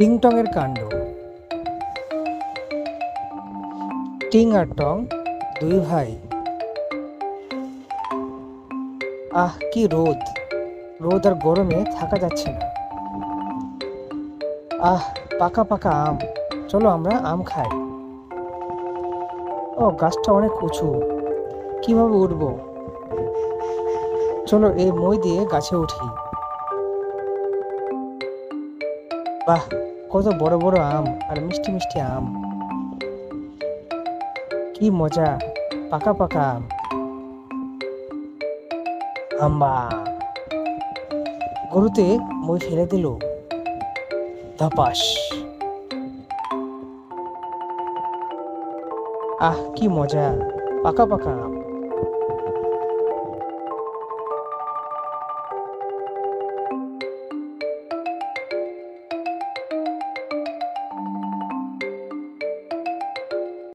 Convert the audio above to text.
টিংটং এর কাণ্ড। টিং আর টং দুই ভাই। কি রোদ! রোদ আর গরমে থাকা যাচ্ছে না। পাকা পাকা আম, চলো আমরা আম খাই। গাছটা অনেক উঁচু, কিভাবে উঠবো? চলো এই মই দিয়ে গাছে উঠি। বাহ, কত বড় বড় আম আর মিষ্টি মিষ্টি আম! কি মজা! পাকা পাকা আম। আম্বা! গরুতে মই ফেলে দিল। ধপাস! কি মজা! পাকা পাকা আম।